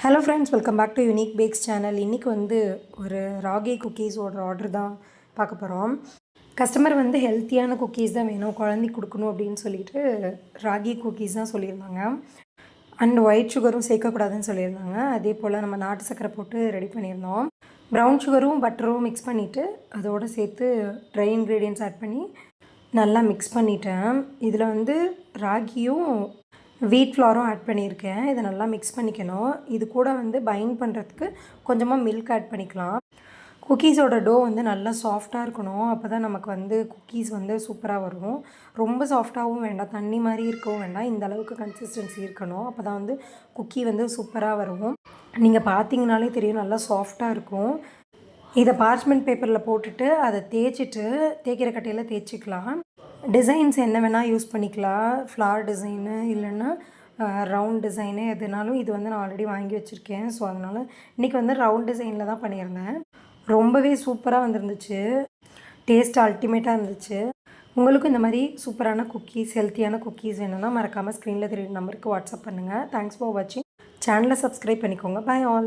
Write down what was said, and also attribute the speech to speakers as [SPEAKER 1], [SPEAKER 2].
[SPEAKER 1] Hello friends, welcome back to unique packs channel. இன்றைக்கி வந்து ஒரு ராகி குக்கீஸோட ஆர்டர் தான் பார்க்க போகிறோம். கஸ்டமர் வந்து ஹெல்த்தியான குக்கீஸ் தான் வேணும், குழந்தைக்கு கொடுக்கணும் அப்படின்னு சொல்லிட்டு ராகி குக்கீஸ் தான் சொல்லியிருந்தாங்க. அண்ட் ஒயிட் சுகரும் சேர்க்கக்கூடாதுன்னு சொல்லியிருந்தாங்க. அதே போல் நம்ம நாட்டு சக்கரை போட்டு ரெடி பண்ணியிருந்தோம். ப்ரௌன் சுகரும் பட்டரும் மிக்ஸ் பண்ணிவிட்டு அதோடு சேர்த்து ட்ரை இன்க்ரீடியன்ட்ஸ் ஆட் பண்ணி நல்லா மிக்ஸ் பண்ணிட்டேன். இதில் வந்து ராகியும் வீட் ஃப்ளாரும் ஆட் பண்ணியிருக்கேன். இதை நல்லா மிக்ஸ் பண்ணிக்கணும். இது கூட வந்து பைண்ட் பண்ணுறதுக்கு கொஞ்சமாக மில்க் ஆட் பண்ணிக்கலாம். குக்கீஸோட டோ வந்து நல்லா சாஃப்டாக இருக்கணும். அப்போ தான் நமக்கு வந்து குக்கீஸ் வந்து சூப்பராக வரும். ரொம்ப சாஃப்டாகவும் வேண்டாம், தண்ணி மாதிரி இருக்கவும் வேண்டாம். இந்த அளவுக்கு கன்சிஸ்டன்சி இருக்கணும். அப்போ தான் வந்து குக்கி வந்து சூப்பராக வரும். நீங்கள் பார்த்தீங்கனாலே தெரியும், நல்லா சாஃப்டாக இருக்கும். இதை பார்ச்மெண்ட் பேப்பரில் போட்டுட்டு அதை தேய்க்கிற கட்டையில் தேய்ச்சிக்கலாம். டிசைன்ஸ் என்ன வேணால் யூஸ் பண்ணிக்கலாம். ஃப்ளார் டிசைனு இல்லைன்னா ரவுண்ட் டிசைனு எதுனாலும். இது வந்து நான் ஆல்ரெடி வாங்கி வச்சுருக்கேன். ஸோ அதனால் இன்றைக்கி வந்து ரவுண்ட் டிசைனில் தான் பண்ணியிருந்தேன். ரொம்பவே சூப்பராக வந்துருந்துச்சு. டேஸ்ட் அல்டிமேட்டாக இருந்துச்சு. உங்களுக்கும் இந்த மாதிரி சூப்பரான குக்கீஸ், ஹெல்த்தியான குக்கீஸ் வேணும்னா மறக்காமல் ஸ்க்ரீனில் தெரியுற நம்பருக்கு வாட்ஸ்அப் பண்ணுங்கள். தேங்க்ஸ் ஃபார் வாட்சிங். சேனலை சப்ஸ்கிரைப் பண்ணிக்கோங்க. Bye all.